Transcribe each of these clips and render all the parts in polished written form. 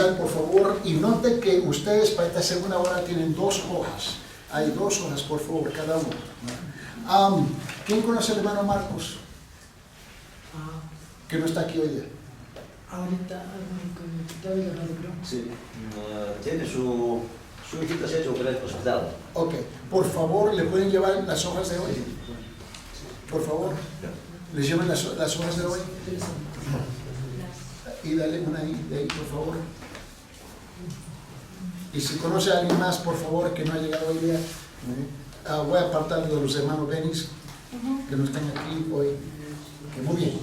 Por favor, y note que ustedes para esta segunda hora tienen 2 hojas. Hay 2 hojas, por favor, cada uno. ¿Quién conoce al hermano Marcos? Que no está aquí hoy día. Ahorita, todavía no lo creo. Sí, tiene su hijita se ha hecho operar en el hospital. Ok, por favor, ¿le pueden llevar las hojas de hoy? Por favor, les lleven las hojas de hoy. Y dale una ahí, de ahí, por favor. Y si conoce a alguien más, por favor, que no ha llegado hoy día, voy a apartar de los hermanos Benis, que no están aquí hoy. Okay, muy bien.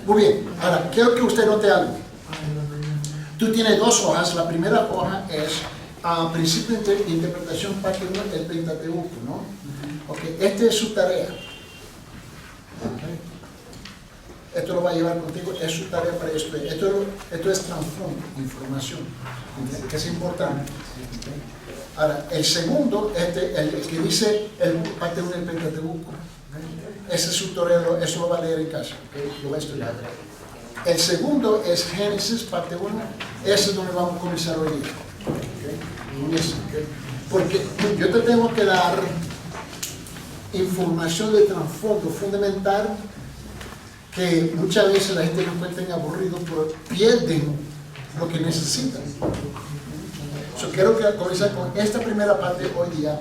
Muy bien. Ahora, quiero que usted note algo. Tú tienes 2 hojas. La primera hoja es principio de interpretación, parte 1 del Pentateuco, ¿no? Ok, esta es su tarea. Okay. Esto lo va a llevar contigo, es su tarea para esto. Esto es trasfondo, información, que es importante. Okay. Ahora, el segundo, el que dice el parte 1 del Pentateuco, okay. Ese es su tarea, eso lo va a leer en casa, okay. Lo va a estudiar. El segundo es Génesis, parte 1, ese es donde vamos a comenzar hoy día. Okay. Okay. Porque yo te tengo que dar información de trasfondo fundamental que muchas veces la gente no encuentra aburrido, pero pierden lo que necesitan. Quiero que comience con esta primera parte hoy día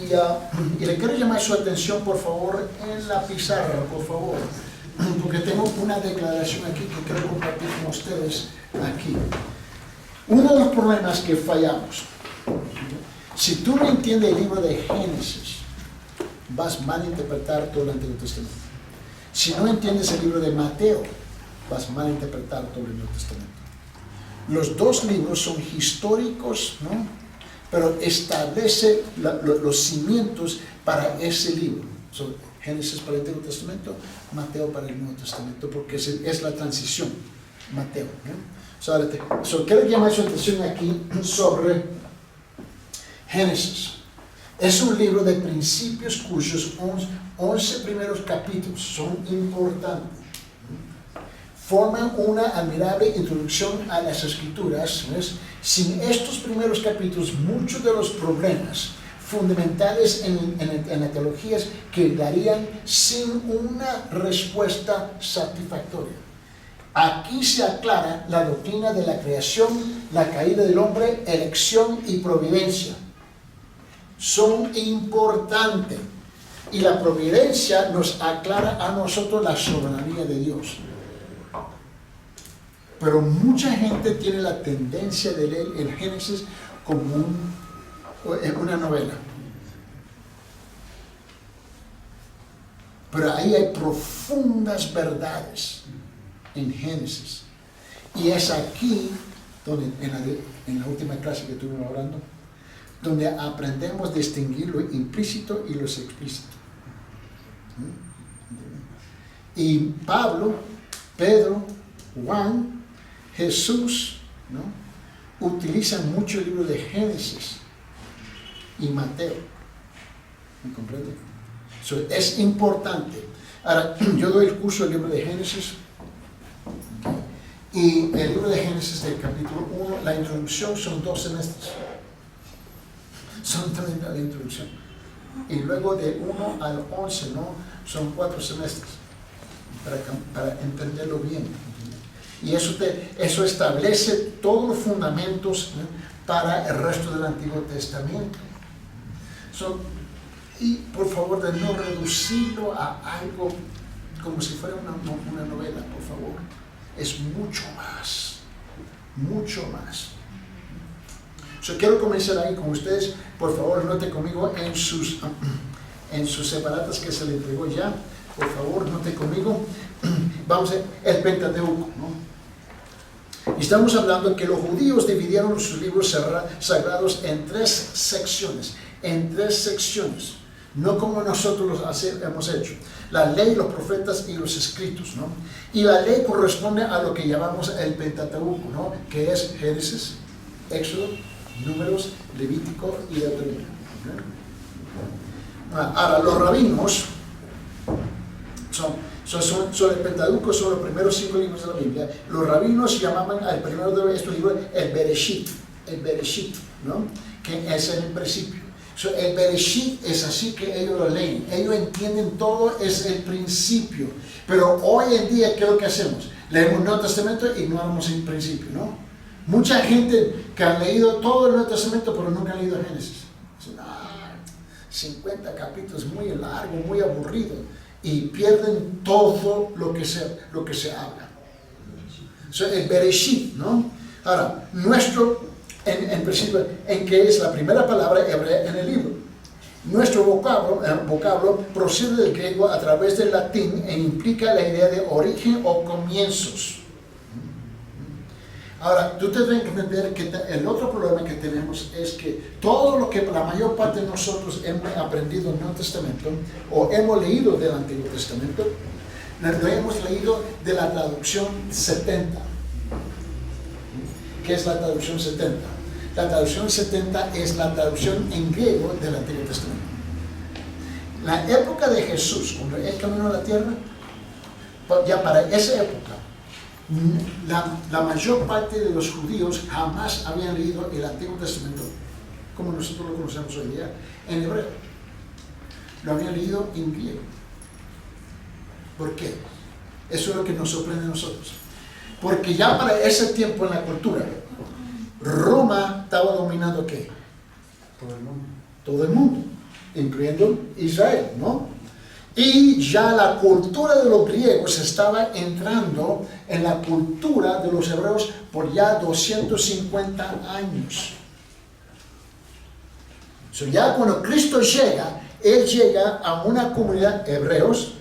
y le quiero llamar su atención, por favor, en la pizarra, por favor, porque tengo una declaración aquí que quiero compartir con ustedes aquí. Uno de los problemas que fallamos, si tú no entiendes el libro de Génesis, vas a malinterpretar todo el Antiguo Testamento. Si no entiendes el libro de Mateo, vas a malinterpretar todo el Nuevo Testamento. Los 2 libros son históricos, ¿no? Pero establece los cimientos para ese libro. Génesis para el Antiguo Testamento, Mateo para el Nuevo Testamento, porque es la transición, Mateo, ¿no? Quiero llamar su atención aquí sobre Génesis. Es un libro de principios cuyos 11 primeros capítulos son importantes. Forman una admirable introducción a las Escrituras. ¿Ves? Sin estos primeros capítulos, muchos de los problemas fundamentales en la teología quedarían sin una respuesta satisfactoria. Aquí se aclara la doctrina de la creación, la caída del hombre, elección y providencia. Son importantes y la providencia nos aclara a nosotros la soberanía de Dios. Pero mucha gente tiene la tendencia de leer el Génesis como una novela. Pero ahí hay profundas verdades en Génesis. Y es aquí, donde en la última clase que estuvimos hablando, donde aprendemos a distinguir lo implícito y lo explícito. Y Pablo, Pedro, Juan, Jesús, ¿no? Utilizan mucho el libro de Génesis y Mateo. ¿Me comprende? Es importante. Ahora, yo doy el curso del libro de Génesis. Y el libro de Génesis del capítulo 1, la introducción son 2 semestres. Son 30 de introducción. Y luego de 1 al 11, ¿no? Son 4 semestres. Para entenderlo bien. Y eso establece todos los fundamentos, ¿no? Para el resto del Antiguo Testamento. Y por favor, de no reducirlo a algo como si fuera una novela, por favor. Es mucho más. Mucho más. Quiero comenzar ahí con ustedes. Por favor, note conmigo en sus separatas que se le entregó ya. Por favor, note conmigo. Vamos a ver el Pentateuco, ¿no? Estamos hablando de que los judíos dividieron sus libros sagrados en 3 secciones. En 3 secciones. No como nosotros hemos hecho. La ley, los profetas y los escritos, ¿no? Y la ley corresponde a lo que llamamos el Pentateuco, ¿no? Que es Génesis, Éxodo, Números, Levítico y Deuteronomio. Ahora, los rabinos el Pentateuco son los primeros 5 libros de la Biblia. Los rabinos llamaban al primero de estos libros el Bereshit, ¿no? Que es el principio. El Bereshit es así que ellos lo leen, ellos entienden todo, es el principio. Pero hoy en día, ¿qué es lo que hacemos? Leemos el Nuevo Testamento y ignoramos el principio, ¿no? Mucha gente que ha leído todo el Nuevo Testamento, pero nunca ha leído Génesis. 50 capítulos, muy largo, muy aburrido, y pierden todo lo que se habla. El Bereshit, ¿no? Ahora, en principio, en que es la primera palabra hebrea en el libro. Nuestro vocablo procede del griego a través del latín e implica la idea de origen o comienzos. Ahora, tú tienes que entender que el otro problema que tenemos es que todo lo que la mayor parte de nosotros hemos aprendido en el Nuevo Testamento o hemos leído del Antiguo Testamento, lo hemos leído de la traducción 70. ¿Qué es la traducción 70? La traducción 70 es la traducción en griego del Antiguo Testamento. La época de Jesús, cuando Él caminó a la tierra, ya para esa época, la mayor parte de los judíos jamás habían leído el Antiguo Testamento, como nosotros lo conocemos hoy día, en hebreo. Lo habían leído en griego. ¿Por qué? Eso es lo que nos sorprende a nosotros. Porque ya para ese tiempo en la cultura, Roma estaba dominando ¿qué? Todo el mundo, incluyendo Israel, ¿no? Y ya la cultura de los griegos estaba entrando en la cultura de los hebreos por ya 250 años. Ya cuando Cristo llega, Él llega a una comunidad de hebreos,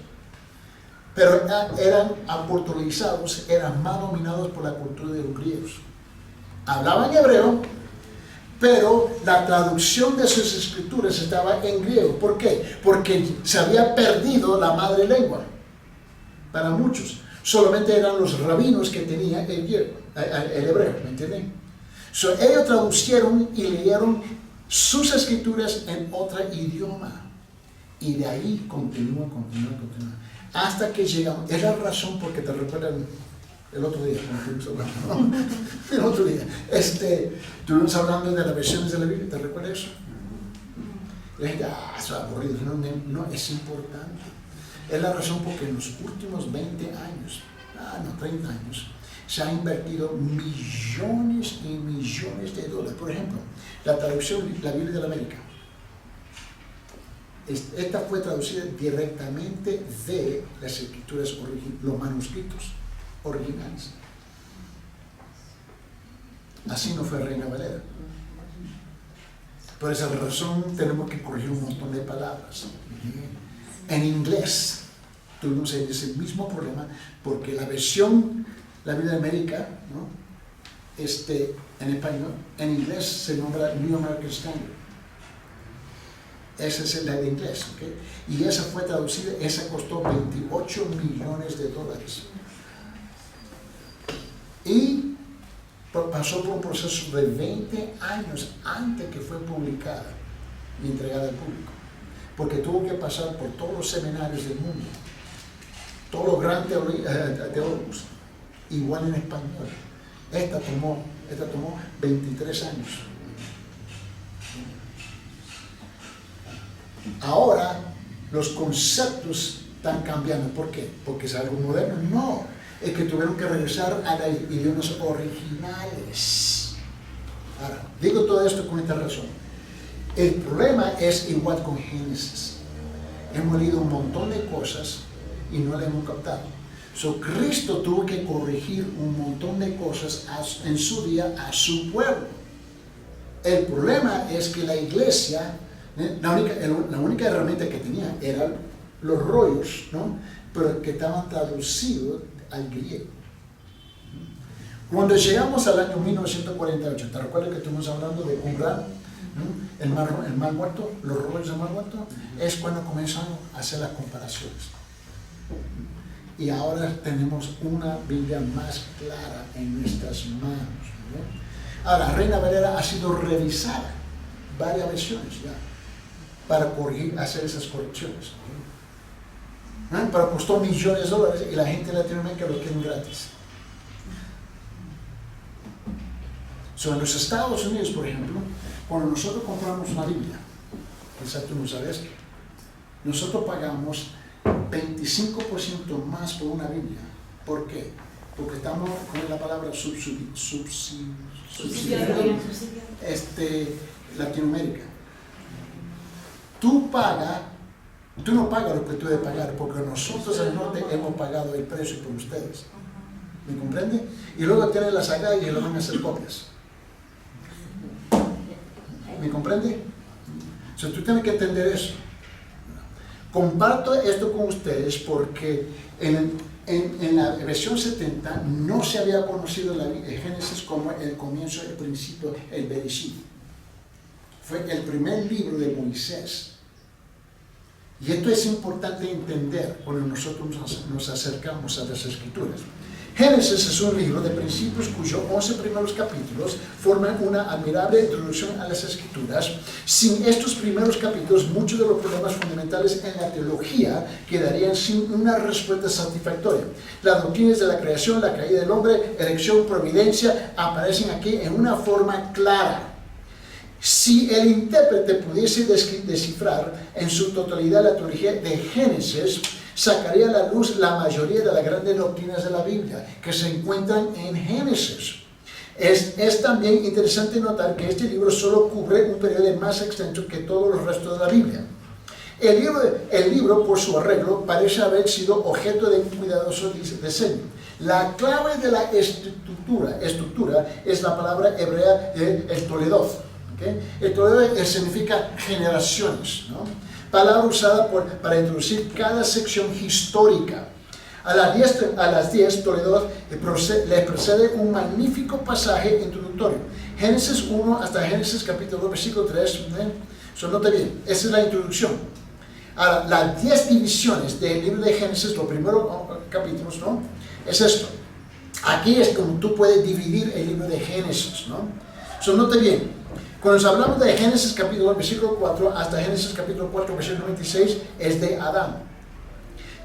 pero eran aculturizados, eran más dominados por la cultura de los griegos. Hablaban hebreo, pero la traducción de sus escrituras estaba en griego. ¿Por qué? Porque se había perdido la madre lengua para muchos. Solamente eran los rabinos que tenían el hebreo, ¿me entienden? Ellos traducieron y leyeron sus escrituras en otro idioma. Y de ahí continúa. Hasta que llegamos. Es la razón porque te recuerdan el otro día, ¿no? El otro día. Estuvimos hablando de las versiones de la Biblia, ¿te recuerdas eso? La gente, eso es aburrido. No, es importante. Es la razón porque en los últimos 20 años, 30 años, se han invertido millones y millones de dólares. Por ejemplo, la traducción, la Biblia de la América. Esta fue traducida directamente de las escrituras, los manuscritos originales. Así no fue Reina Valera. Por esa razón tenemos que corregir un montón de palabras. En inglés tuvimos ese mismo problema porque la versión, la Biblia de América, ¿no? En español, en inglés se nombra New American Standard. Esa es la de inglés, ¿okay? Y esa fue traducida, esa costó $28 millones. Y pasó por un proceso de 20 años antes que fue publicada y entregada al público. Porque tuvo que pasar por todos los seminarios del mundo, todos los grandes teólogos, igual en español. Esta tomó 23 años. Ahora los conceptos están cambiando. ¿Por qué? ¿Porque es algo moderno? No, es que tuvieron que regresar a los idiomas originales. Ahora, digo todo esto con esta razón. El problema es igual con Génesis. Hemos leído un montón de cosas y no le hemos captado. Cristo tuvo que corregir un montón de cosas en su día a su pueblo. El problema es que la iglesia, la única herramienta que tenía eran los rollos, ¿no? Pero que estaban traducidos al griego. Cuando llegamos al año 1948, ¿te recuerdas que estuvimos hablando de Qumran, ¿no? el mar muerto, los rollos del mar muerto? Es cuando comenzaron a hacer las comparaciones. Y ahora tenemos una Biblia más clara en nuestras manos, ¿no? Ahora, Reina Valera ha sido revisada varias versiones ya para hacer esas correcciones. Pero costó millones de dólares y la gente de Latinoamérica lo quiere gratis. En los Estados Unidos, por ejemplo, cuando nosotros compramos una Biblia, quizás tú no sabes, nosotros pagamos 25% más por una Biblia. ¿Por qué? Porque estamos con la palabra subsidiando Latinoamérica. Tú no pagas lo que tú debes pagar, porque nosotros al norte hemos pagado el precio por ustedes. ¿Me comprende? Y luego tienen las agallas y le van a hacer copias. ¿Me comprende? Tú tienes que entender eso. Comparto esto con ustedes porque en la versión 70 no se había conocido el Génesis como el comienzo, el principio, el Bereshit. Fue el primer libro de Moisés. Y esto es importante entender cuando nosotros nos acercamos a las Escrituras. Génesis es un libro de principios cuyos 11 primeros capítulos forman una admirable introducción a las Escrituras. Sin estos primeros capítulos, muchos de los problemas fundamentales en la teología quedarían sin una respuesta satisfactoria. Las doctrinas de la creación, la caída del hombre, elección, providencia, aparecen aquí en una forma clara. Si el intérprete pudiese descifrar en su totalidad la teología de Génesis, sacaría a la luz la mayoría de las grandes doctrinas de la Biblia que se encuentran en Génesis. Es también interesante notar que este libro solo cubre un periodo más extenso que todos los restos de la Biblia. El libro, por su arreglo, parece haber sido objeto de un cuidadoso diseño. La clave de la estructura es la palabra hebrea el Toledoth. ¿Okay? El Toledoth significa generaciones, ¿no? Palabra usada para introducir cada sección histórica. A las 10 Toledo le precede un magnífico pasaje introductorio. Génesis 1 hasta Génesis capítulo 2, versículo 3. Note bien, esa es la introducción. Ahora, las 10 divisiones del libro de Génesis, los primeros capítulos, ¿no? Es esto. Aquí es como tú puedes dividir el libro de Génesis, ¿no? Note bien. Cuando hablamos de Génesis capítulo 1, versículo 4 hasta Génesis capítulo 4, versículo 26, es de Adán.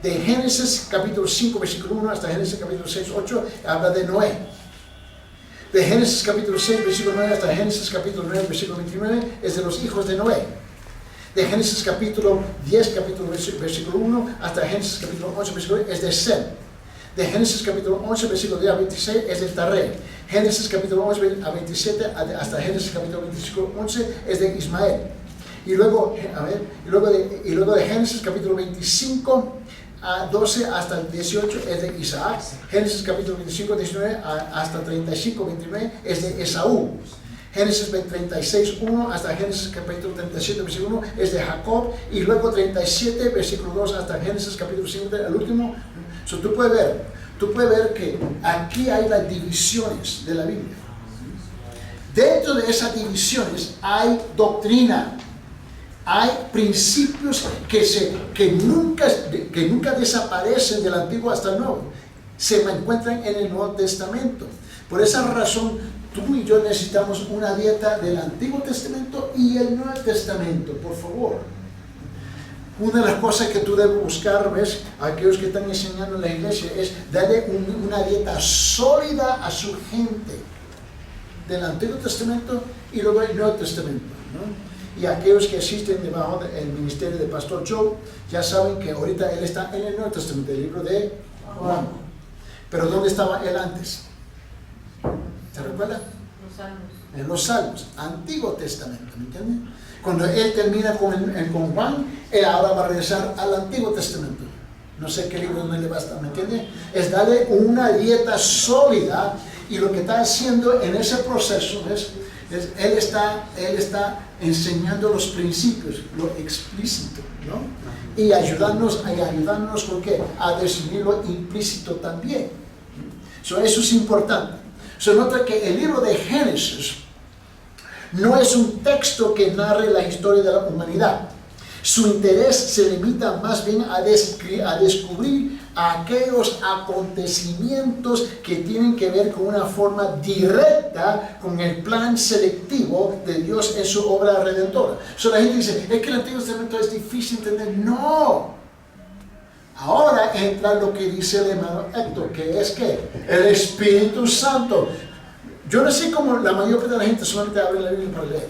De Génesis capítulo 5, versículo 1 hasta Génesis capítulo 6, 8, habla de Noé. De Génesis capítulo 6, versículo 9 hasta Génesis capítulo 9, versículo 29, es de los hijos de Noé. De Génesis capítulo 10, versículo 1 hasta Génesis capítulo 11, versículo 1, es de Sem. De Génesis capítulo 11, versículo 10 a 26, es de Taré. Génesis capítulo 11 a 27 hasta Génesis capítulo 25, 11 es de Ismael. Y luego de Génesis capítulo 25 a 12 hasta el 18 es de Isaac. Génesis capítulo 25, 19 hasta 35, 29 es de Esaú. Génesis 36, 1 hasta Génesis capítulo 37, versículo 1 es de Jacob. Y luego 37, versículo 2 hasta Génesis capítulo 5, el último. Tú puedes ver que aquí hay las divisiones de la Biblia. Dentro de esas divisiones hay doctrina, hay principios que nunca desaparecen del Antiguo hasta el Nuevo. Se encuentran en el Nuevo Testamento. Por esa razón, tú y yo necesitamos una dieta del Antiguo Testamento y el Nuevo Testamento, por favor. Una de las cosas que tú debes buscar, ¿ves? A aquellos que están enseñando en la iglesia, es darle una dieta sólida a su gente del Antiguo Testamento y luego el Nuevo Testamento, ¿no? Y aquellos que asisten debajo del ministerio de Pastor Joe, ya saben que ahorita él está en el Nuevo Testamento, el libro de Juan. Pero ¿dónde estaba él antes? ¿Se recuerda? Los Salmos. En los Salmos, Antiguo Testamento, ¿me entiendes? Cuando él termina con Juan, él ahora va a regresar al Antiguo Testamento. No sé qué libro no le basta, ¿me entiende? Es darle una dieta sólida, y lo que está haciendo en ese proceso es él está enseñando los principios, lo explícito, ¿no? Y ayudándonos ¿con qué? A definir lo implícito también. Eso es importante. Se nota que el libro de Génesis no es un texto que narre la historia de la humanidad. Su interés se limita más bien a descubrir aquellos acontecimientos que tienen que ver con una forma directa con el plan selectivo de Dios en su obra redentora. La gente dice, es que el Antiguo Testamento es difícil de entender. No. Ahora entra lo que dice el hermano Héctor, que es que el Espíritu Santo. Yo no sé cómo la mayor parte de la gente solamente abre la Biblia para leer.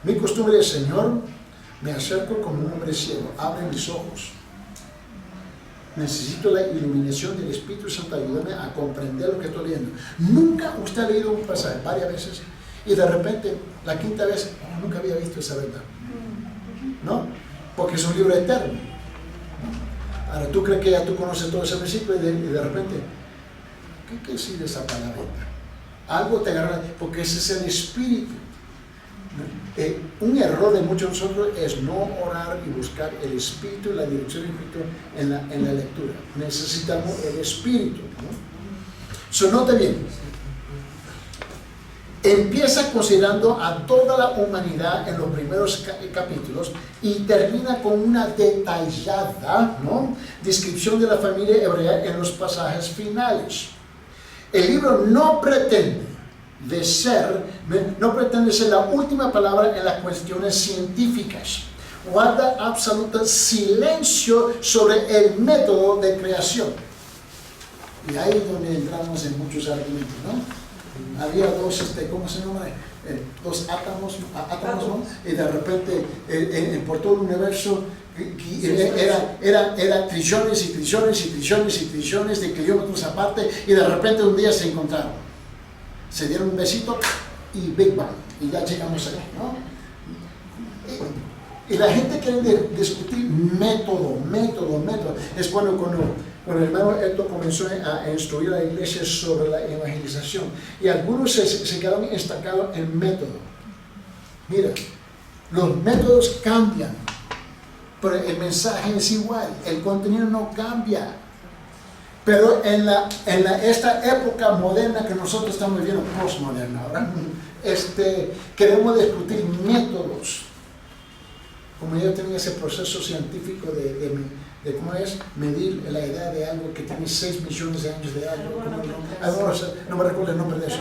Mi costumbre es, Señor, me acerco como un hombre ciego, abre mis ojos. Necesito la iluminación del Espíritu Santo, ayúdame a comprender lo que estoy leyendo. Nunca usted ha leído un pasaje varias veces y de repente, la quinta vez, nunca había visto esa verdad. ¿No? Porque es un libro eterno. Ahora tú crees que ya tú conoces todo ese versículo y de repente, ¿qué decide esa palabra? Algo te agarra, porque ese es el Espíritu. Un error de muchos de nosotros es no orar y buscar el Espíritu y la dirección del Espíritu en la lectura. Necesitamos el Espíritu, ¿no? So, note bien, empieza considerando a toda la humanidad en los primeros capítulos y termina con una detallada, ¿no?, descripción de la familia hebrea en los pasajes finales. El libro no pretende ser la última palabra en las cuestiones científicas. Guarda absoluto silencio sobre el método de creación. Y ahí es donde entramos en muchos argumentos, ¿no? Había dos, ¿cómo se llama? Dos átomos, ¿no? Y de repente por todo el universo era trillones y trillones y trillones y trillones de kilómetros aparte, y de repente un día se encontraron. Se dieron un besito y Big Bang, y ya llegamos ahí, ¿no? Y la gente quiere discutir método. Es cuando el hermano Héctor comenzó a instruir a la iglesia sobre la evangelización, y algunos se quedaron estancados en método. Mira, los métodos cambian, pero el mensaje es igual, el contenido no cambia. Pero en esta época moderna que nosotros estamos viviendo, postmoderna ahora, queremos discutir métodos. Como yo tenía ese proceso científico de cómo es medir la edad de algo que tiene 6 millones de años de edad. No me recuerdo el nombre de eso.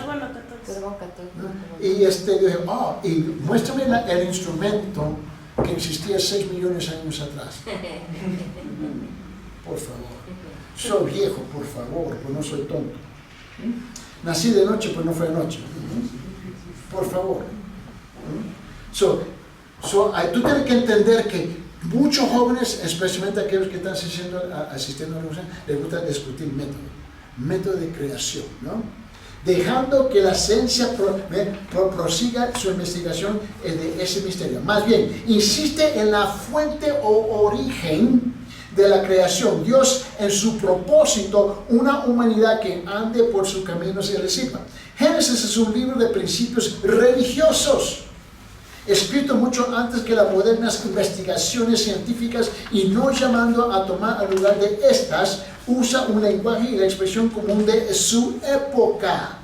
Y dije, y muéstrame el instrumento que existía 6 millones de años atrás. Por favor. Soy viejo, por favor, pues no soy tonto. Nací de noche, pues no fue de noche. Por favor. Tú tienes que entender que muchos jóvenes, especialmente aquellos que están asistiendo a la universidad, les gusta discutir método de creación, ¿no? Dejando que la ciencia prosiga su investigación de ese misterio. Más bien, insiste en la fuente o origen de la creación. Dios, en su propósito, una humanidad que ande por sus caminos y le sirva. Génesis es un libro de principios religiosos, escrito mucho antes que las modernas investigaciones científicas, y no llamando a tomar el lugar de estas, usa un lenguaje y la expresión común de su época.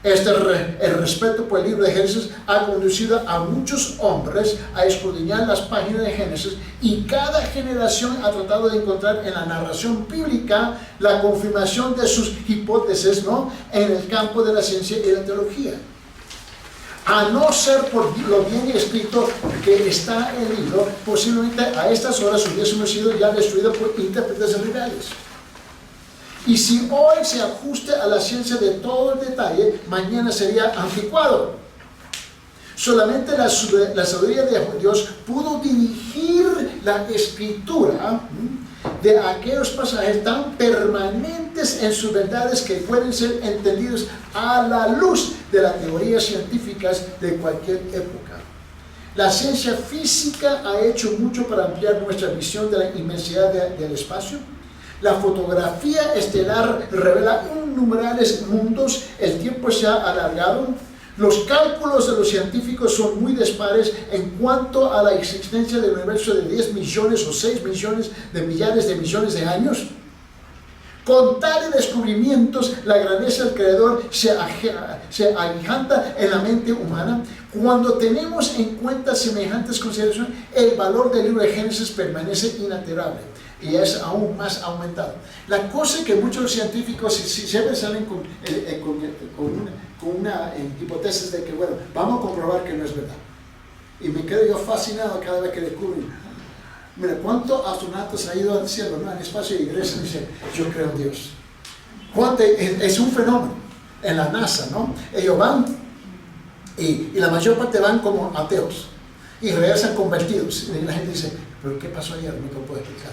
El respeto por el libro de Génesis ha conducido a muchos hombres a escudriñar las páginas de Génesis, y cada generación ha tratado de encontrar en la narración bíblica la confirmación de sus hipótesis, ¿no?, en el campo de la ciencia y la teología. A no ser por lo bien escrito que está el libro, posiblemente a estas horas hubiésemos sido ya destruidos por intérpretes rivales. Y si hoy se ajuste a la ciencia de todo el detalle, mañana sería anticuado. Solamente la sabiduría de Dios pudo dirigir la escritura de aquellos pasajes tan permanentes en sus verdades que pueden ser entendidos a la luz de las teorías científicas de cualquier época. La ciencia física ha hecho mucho para ampliar nuestra visión de la inmensidad del espacio. La fotografía estelar revela innumerables mundos, el tiempo se ha alargado. Los cálculos de los científicos son muy dispares en cuanto a la existencia del universo de 10 millones o 6 millones de millares de millones de años. Con tales descubrimientos, la grandeza del Creador se agiganta en la mente humana. Cuando tenemos en cuenta semejantes consideraciones, el valor del libro de Génesis permanece inalterable y es aún más aumentado. La cosa es que muchos científicos siempre salen con una hipótesis de que, bueno, vamos a comprobar que no es verdad. Y me quedo yo fascinado cada vez que descubren. Mira, ¿cuántos astronautas han ido al cielo, no? En el espacio y iglesia dice, yo creo en Dios. Es un fenómeno en la NASA, ¿no? Ellos van y la mayor parte van como ateos y regresan convertidos. Y la gente dice, ¿pero qué pasó ayer? No te lo puedo explicar.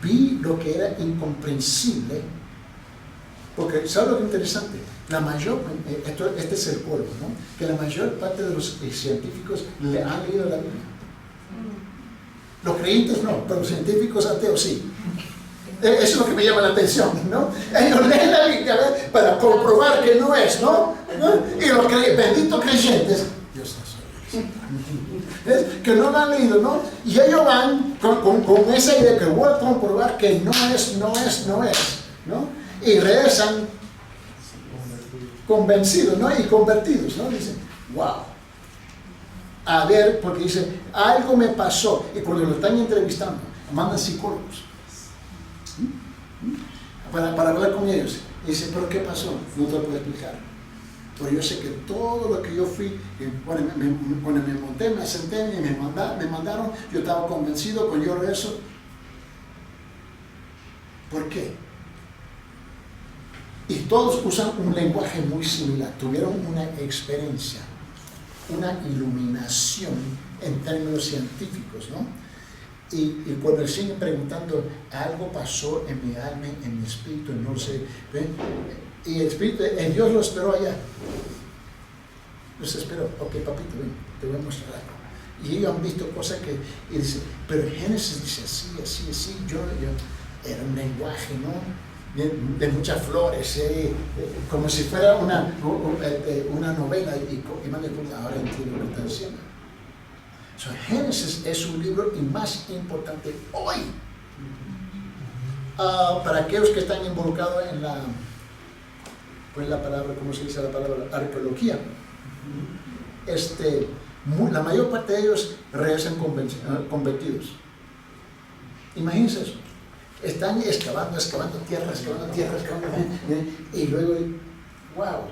Vi lo que era incomprensible, porque ¿sabes lo que es interesante? Este es el polvo, ¿no? Que la mayor parte de los científicos le han leído la Biblia. Los creyentes no, pero los científicos ateos sí. Eso es lo que me llama la atención, ¿no? Ellos leen la Biblia, ¿verdad? Para comprobar que no es, ¿no? Y los benditos creyentes, Dios es que no lo han leído, ¿no? Y ellos van con esa idea que voy a comprobar que no es, ¿no? Y regresan convencidos, ¿no? Y convertidos, ¿no? Dicen, wow. A ver, porque dice, algo me pasó. Y cuando lo están entrevistando, mandan psicólogos para hablar con ellos. Y dice, ¿pero qué pasó? No te lo puedo explicar. Pero yo sé que todo lo que yo fui, cuando me monté, me senté y me mandaron, yo estaba convencido con yo rezo. ¿Por qué? Y todos usan un lenguaje muy similar. Tuvieron una experiencia, una iluminación en términos científicos, ¿no? Y cuando siguen preguntando, algo pasó en mi alma, en mi espíritu, no sé, ¿ven? Y el espíritu, el Dios lo esperó allá. Los esperó, ok papito, ven, te voy a mostrar algo. Y ellos han visto cosas que, y dice, pero Génesis dice así, yo era un lenguaje, ¿no? De muchas flores, como si fuera una novela, y ahora entiendo lo que está diciendo. So, Génesis es un libro y más importante hoy para aquellos que están involucrados en la palabra, ¿cómo se dice la palabra? Arqueología. La mayor parte de ellos regresan convertidos. Imagínense eso. Están excavando tierra, y luego, wow.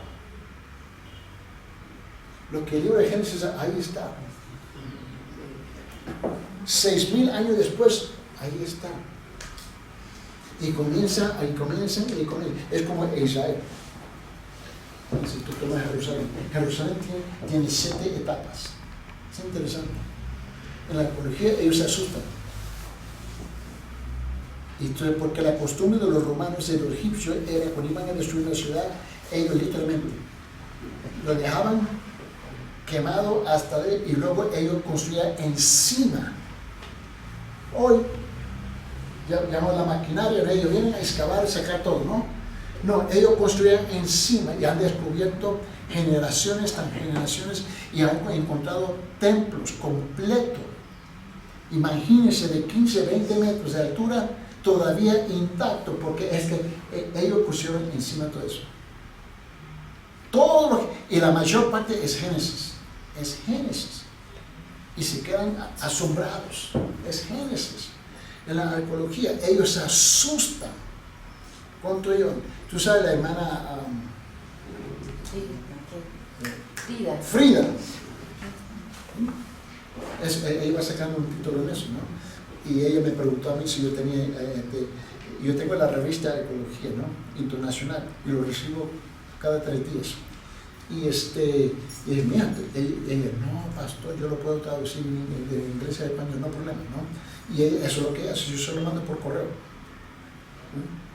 Lo que el libro de Génesis, ahí está. 6,000 años después, ahí está. Y comienzan. Es como Israel. Si tú tomas Jerusalén tiene 7 etapas. Es interesante. En la arqueología ellos se asustan. Y entonces, porque la costumbre de los romanos y de los egipcios era cuando iban a destruir la ciudad, ellos literalmente lo dejaban quemado hasta de, y luego ellos construían encima. Hoy llamamos la maquinaria, ellos vienen a excavar, sacar todo, ¿no? No, ellos construían encima y han descubierto generaciones y han encontrado templos completos. Imagínense, de 15, 20 metros de altura, todavía intacto, porque es que ellos pusieron encima todo eso. Y la mayor parte es Génesis. Y se quedan asombrados. Es Génesis. En la arqueología, ellos se asustan. ¿Cuánto ellos? Tú sabes la hermana Frida. Ella va sacando un título en eso, ¿no? Y ella me preguntó a mí si yo tenía, yo tengo la revista de Ecología, ¿no? Internacional, y lo recibo cada 3 días. Y mira, ella, no, pastor, yo lo puedo traducir de inglés a español, no problema, ¿no? Y ella, eso es lo que hace, yo se lo mando por correo.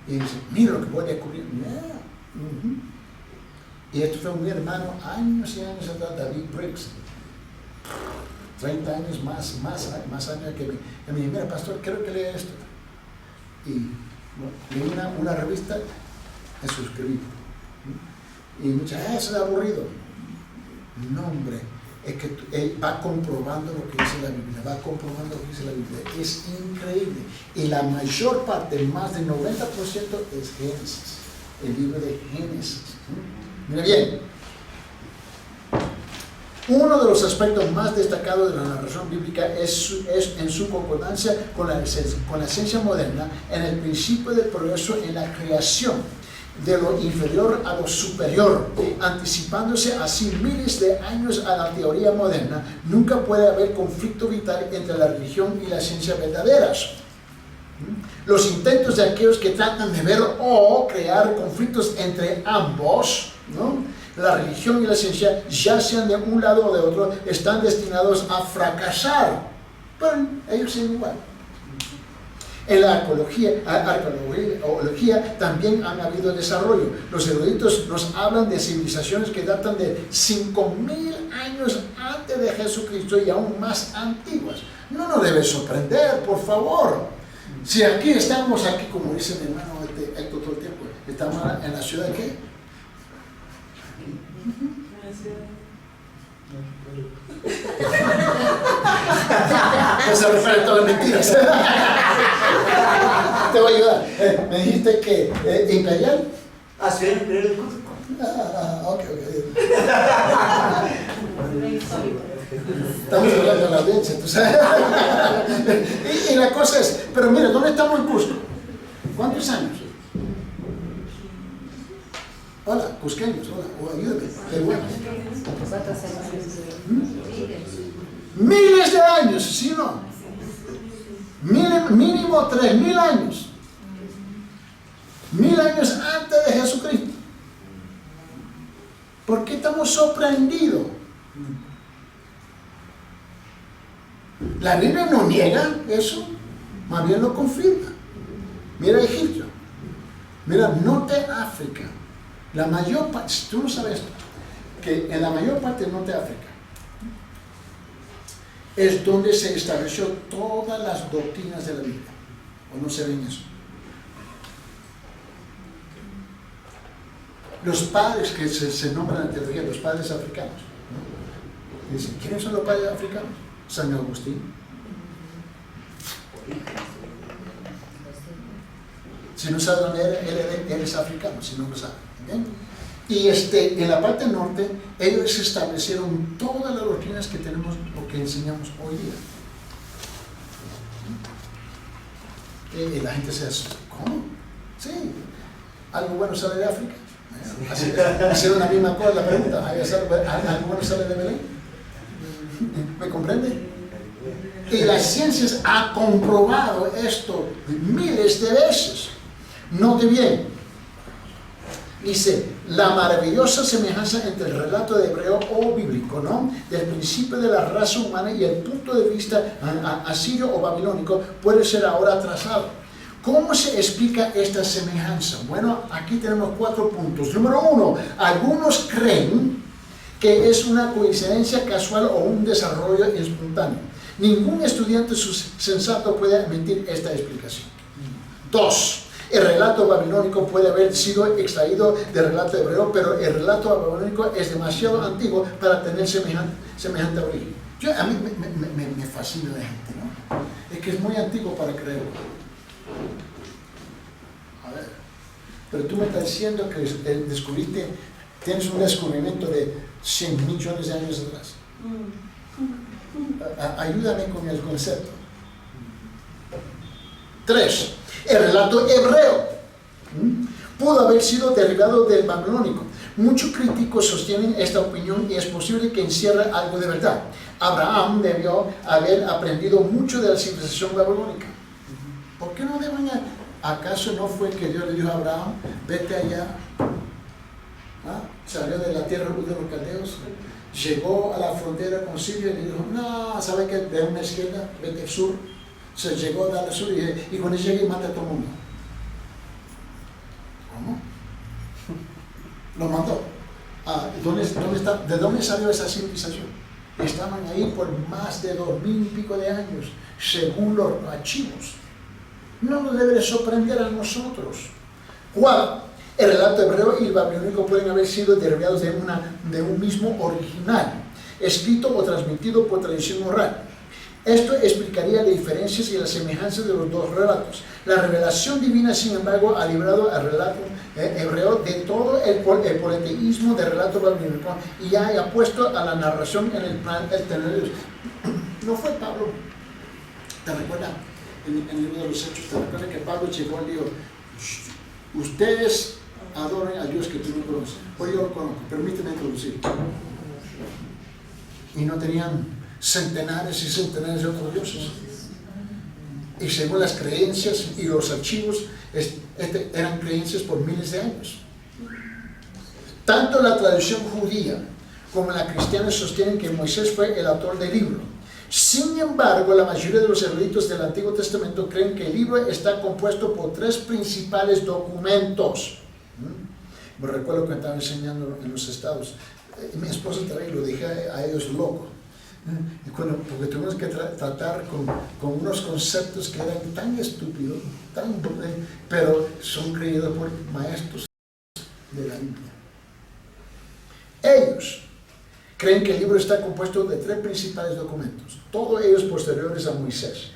Y ella dice, mira lo que voy a descubrir. Y esto fue mi hermano, años y años atrás, David Briggs. 30 años más años que me dice, mira, pastor, quiero que lea esto. Y leí una revista, me suscribí. Y muchas veces, eso es aburrido. No, hombre, es que va comprobando lo que dice la Biblia, Es increíble. Y la mayor parte, más del 90%, es Génesis, el libro de Génesis. Mira bien. Uno de los aspectos más destacados de la narración bíblica es en su concordancia con la esencia moderna en el principio del progreso en la creación de lo inferior a lo superior, anticipándose así miles de años a la teoría moderna. Nunca puede haber conflicto vital entre la religión y la ciencia verdaderas. Los intentos de aquellos que tratan de ver o crear conflictos entre ambos, ¿no?, la religión y la ciencia, ya sean de un lado o de otro, están destinados a fracasar. Pero ellos siguen igual. En la arqueología también han habido desarrollo. Los eruditos nos hablan de civilizaciones que datan de 5.000 años antes de Jesucristo y aún más antiguas. No nos debe sorprender, por favor. Si aquí estamos, como dice mi hermano Héctor todo el tiempo, estamos en la ciudad de ¿qué? No se refiere a todas las mentiras. Te voy a ayudar. Me dijiste que Imperial. Ah, sí, Ok. Estamos hablando de la audiencia, tú sabes. Y la cosa es, pero mira, ¿dónde estamos en Cusco? ¿Cuántos años? Hola, cusqueños, hola, ayúdame, peruanos. Miles de años, ¿sí o no? Mínimo 3.000 años. 1.000 años antes de Jesucristo. ¿Por qué estamos sorprendidos? La Biblia no niega eso, más bien lo confirma. Mira Egipto, mira Norte África. La mayor parte, tú no sabes que en la mayor parte de Norte África es donde se estableció todas las doctrinas de la Biblia. ¿O no se ven eso? Los padres que se nombran en la teología, los padres africanos, ¿no? Dicen, ¿quiénes son los padres africanos? San Agustín. Si no sabes dónde eres africano, si no lo sabes. ¿Bien? Y en la parte norte, ellos establecieron todas las doctrinas que tenemos o que enseñamos hoy día. Y la gente se hace, ¿cómo? Sí, ¿algo bueno sale de África? Hicieron la misma cosa, la pregunta, ¿algo bueno sale de Belén? ¿Me comprende? Y las ciencias han comprobado esto miles de veces. Note bien. Dice, la maravillosa semejanza entre el relato de hebreo o bíblico, ¿no?, del principio de la raza humana y el punto de vista asirio o babilónico puede ser ahora trazado. ¿Cómo se explica esta semejanza? Bueno, aquí tenemos 4 puntos. Número 1, algunos creen que es una coincidencia casual o un desarrollo espontáneo. Ningún estudiante sensato puede admitir esta explicación. 2, el relato babilónico puede haber sido extraído del relato hebreo, pero el relato babilónico es demasiado antiguo para tener semejante origen. A mí me fascina la gente, ¿no? Es que es muy antiguo para creerlo. A ver, pero tú me estás diciendo que tienes un descubrimiento de 100 millones de años atrás. Ayúdame con el concepto. 3. El relato hebreo pudo haber sido derivado del babilónico. Muchos críticos sostienen esta opinión y es posible que encierre algo de verdad. Abraham debió haber aprendido mucho de la civilización babilónica. ¿Por qué no deben? ¿Acaso no fue que Dios le dijo a Abraham, vete allá? Salió de la tierra de los caldeos, llegó a la frontera con Siria y le dijo, no, ¿sabe qué? De una izquierda, vete al sur. Se llegó a dar al sur y cuando llegue mata a todo el mundo. ¿Cómo? Lo mandó. ¿De dónde salió esa civilización? Estaban ahí por más de 2.000 y pico de años, según los archivos. No nos debe sorprender a nosotros. 4. El relato hebreo y el babilónico pueden haber sido derivados de un mismo original, escrito o transmitido por tradición oral. Esto explicaría las diferencias y las semejanzas de los dos relatos. La revelación divina, sin embargo, ha librado al relato hebreo de todo el politeísmo del relato babilónico y ha puesto a la narración en el plan del tener Dios. No fue Pablo, ¿te recuerdas? En el libro de los Hechos, ¿te recuerdas que Pablo llegó y dijo, ustedes adoren al Dios que tú no conoces. Pues yo lo conozco, permíteme introducir. Y no tenían centenares y centenares de otros dioses. Y según las creencias y los archivos, eran creencias por miles de años. Tanto la tradición judía como la cristiana sostienen que Moisés fue el autor del libro. Sin embargo, la mayoría de los eruditos del Antiguo Testamento creen que el libro está compuesto por 3 principales documentos. Me recuerdo que estaba enseñando en los Estados. Mi esposa también lo dije a ellos loco. Porque tuvimos que tratar con unos conceptos que eran tan estúpidos, pero son creídos por maestros de la Biblia. Ellos creen que el libro está compuesto de 3 principales documentos, todos ellos posteriores a Moisés.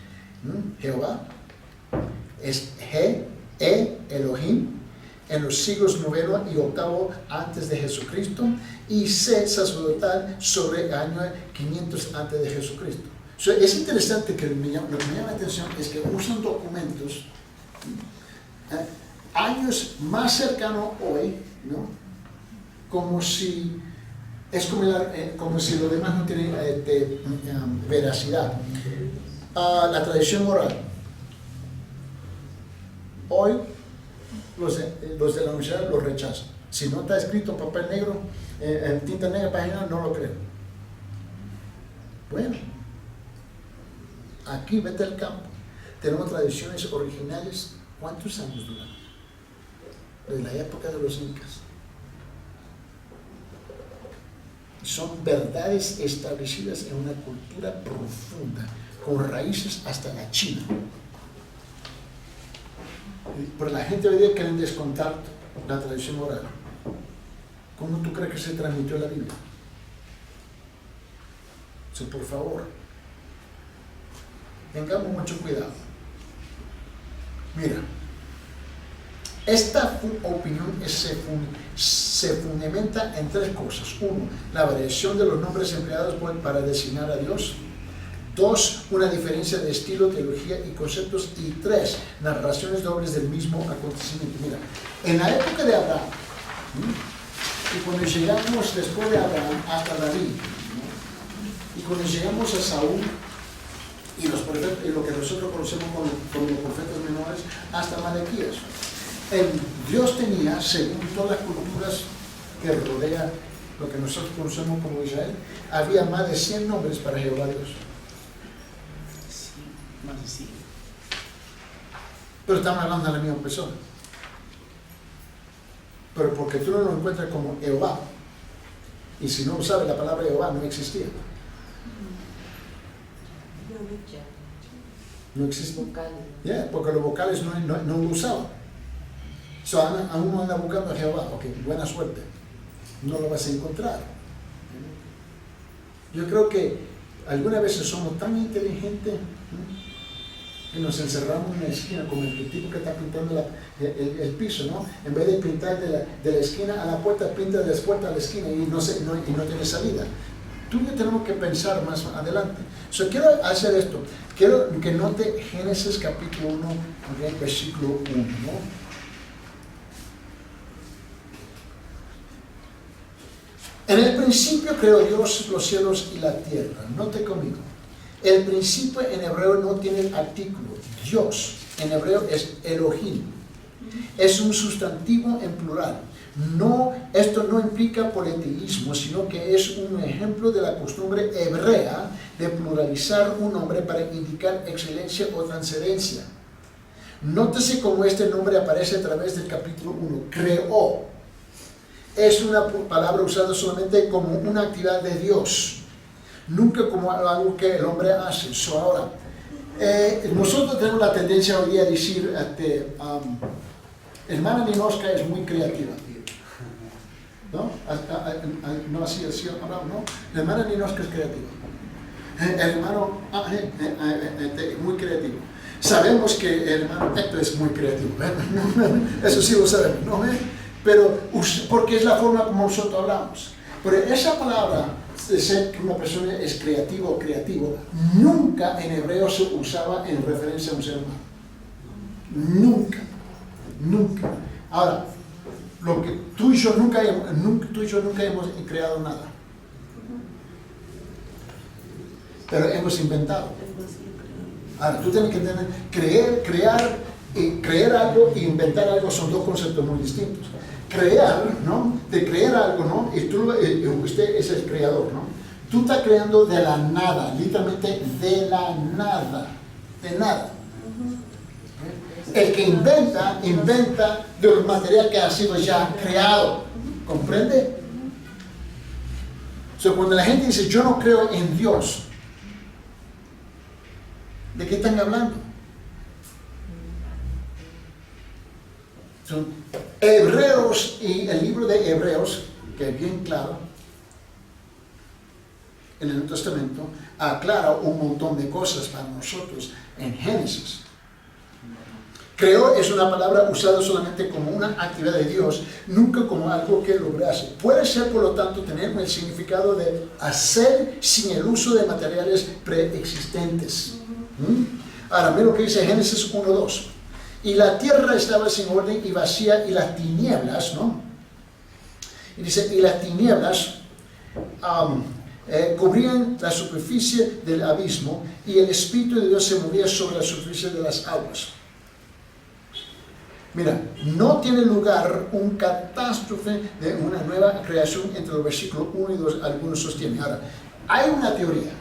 Jehová es Elohim, en los siglos 9 y 8 antes de Jesucristo, y sacerdotal sobre el año 500 antes de Jesucristo. Es interesante que lo que me llama la atención es que usan documentos años más cercanos hoy, ¿no? Como si lo demás no tiene veracidad. La tradición oral. Hoy los de la universidad lo rechazan. Si no está escrito en papel negro, en tinta negra, página, no lo creen. Bueno, aquí vete al campo. Tenemos tradiciones originales. ¿Cuántos años duran? Desde la época de los incas. Son verdades establecidas en una cultura profunda, con raíces hasta la China. Pero la gente hoy día quiere descontar la tradición oral. ¿Cómo tú crees que se transmitió la Biblia? Por favor, tengamos mucho cuidado. Mira, esta opinión se fundamenta en 3 cosas. 1, la variación de los nombres empleados para designar a Dios. 2, una diferencia de estilo, teología y conceptos. Y 3, narraciones dobles del mismo acontecimiento. Mira, en la época de Abraham, y cuando llegamos después de Abraham hasta David, y cuando llegamos a Saúl y los profetas, y lo que nosotros conocemos como los profetas menores, hasta Malaquías, Dios tenía, según todas las culturas que rodean lo que nosotros conocemos como Israel, había más de 100 nombres para Jehová Dios. Sí, más de 100. Pero estamos hablando de la misma persona. Pero porque tú no lo encuentras como Jehová, y si no sabes la palabra Jehová, no existía. No existe. Porque los vocales no lo usaban. Aún no anda buscando a Jehová. Ok, buena suerte. No lo vas a encontrar. Yo creo que algunas veces somos tan inteligentes que nos encerramos en una esquina, como el tipo que está pintando el piso, ¿no? En vez de pintar de la esquina a la puerta, pinta de la puerta a la esquina y no tiene salida. Tú y yo tenemos que pensar más adelante. Quiero hacer esto. Quiero que note Génesis capítulo 1, versículo 1, ¿no? En el principio creó Dios los cielos y la tierra. Note conmigo. El principio en hebreo no tiene artículo. Dios en hebreo es Elohim. Es un sustantivo en plural. Esto no implica politeísmo, sino que es un ejemplo de la costumbre hebrea de pluralizar un nombre para indicar excelencia o trascendencia. Nótese cómo este nombre aparece a través del capítulo 1. Creó. Es una palabra usada solamente como una actividad de Dios, nunca como algo que el hombre hace. Ahora, nosotros tenemos la tendencia hoy día a decir, hermana Ninoska es muy creativa. ¿No? No así hablamos, ¿no? La hermana Ninoska es creativa. El hermano es muy creativo. Sabemos que el hermano Héctor es muy creativo. Eso sí lo sabemos, ¿no? Pero porque es la forma como nosotros hablamos. Pero esa palabra de ser que una persona es creativo o creativo, nunca en hebreo se usaba en referencia a un ser humano. Nunca. Ahora, lo que tú y yo nunca hemos creado nada. Pero hemos inventado. Ahora, tú tienes que entender, creer algo e inventar algo son dos conceptos muy distintos. Crear, ¿no? De crear algo, ¿no? Y usted es el creador, ¿no? Tú estás creando de la nada, literalmente de la nada, de nada. El que inventa de un material que ha sido ya creado, ¿comprende? So, cuando la gente dice, yo no creo en Dios, ¿de qué están hablando? Son Hebreos, y el libro de Hebreos, que es bien claro, en el Nuevo Testamento, aclara un montón de cosas para nosotros en Génesis. Creo es una palabra usada solamente como una actividad de Dios, nunca como algo que lograse. Puede ser, por lo tanto, tener el significado de hacer sin el uso de materiales preexistentes. Ahora, mira lo que dice Génesis 1:2. Y la tierra estaba sin orden y vacía, y las tinieblas, ¿no? Y dice, y las tinieblas cubrían la superficie del abismo, y el Espíritu de Dios se movía sobre la superficie de las aguas. Mira, no tiene lugar un catástrofe de una nueva creación entre los versículos 1 y 2, algunos sostienen. Ahora, hay una teoría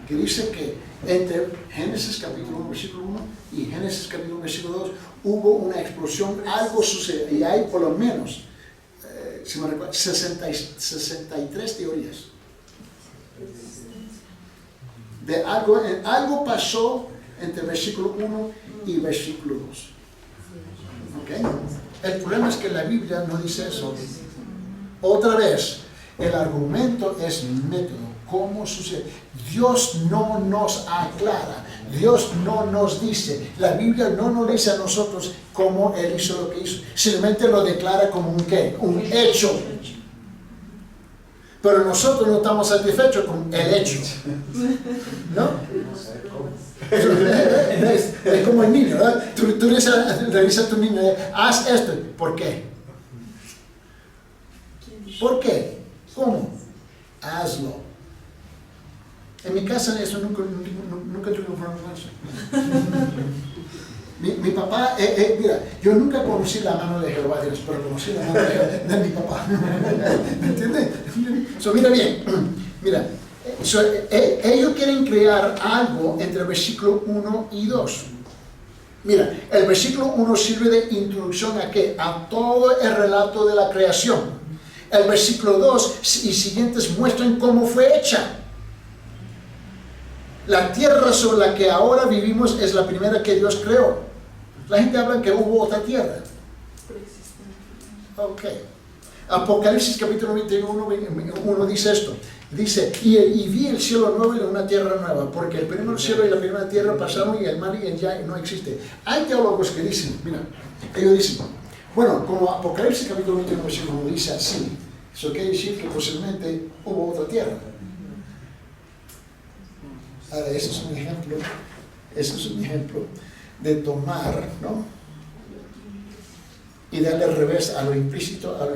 que dice que entre Génesis capítulo 1, versículo 1 y Génesis capítulo 1, versículo 2, hubo una explosión, algo sucedió, y hay por lo menos, si me recuerdo, 63 teorías. De algo pasó entre versículo 1 y versículo 2. ¿Okay? El problema es que la Biblia no dice eso. Otra vez, el argumento es método. ¿Cómo sucede? Dios no nos aclara. Dios no nos dice. La Biblia no nos dice a nosotros cómo Él hizo lo que hizo. Simplemente lo declara como un ¿qué? Un hecho. Pero nosotros no estamos satisfechos con el hecho. ¿No? Es como el niño, ¿verdad? Tú le dices a tu niño, haz esto. ¿Por qué? ¿Por qué? ¿Cómo? Hazlo. En mi casa eso nunca tuve un problema con eso. Mi papá, mira, yo nunca conocí la mano de Jehová Dios, pero conocí la mano de mi papá. ¿Me entiendes? Mira bien, mira. Ellos quieren crear algo entre el versículo 1 y 2. Mira, el versículo 1 sirve de introducción ¿a qué? A todo el relato de la creación. El versículo 2 y siguientes muestran cómo fue hecha. La tierra sobre la que ahora vivimos es la primera que Dios creó. La gente habla que hubo otra tierra. Ok. Apocalipsis capítulo 21 dice esto. Dice, y vi el cielo nuevo y una tierra nueva, porque el primer cielo y la primera tierra pasaron y el mar ya no existe. Hay teólogos que dicen, mira, ellos dicen, bueno, como Apocalipsis capítulo 21 versículo dice así, eso quiere decir que posiblemente hubo otra tierra. Ahora, eso es un ejemplo de tomar, ¿no? Y darle al revés a lo implícito, a lo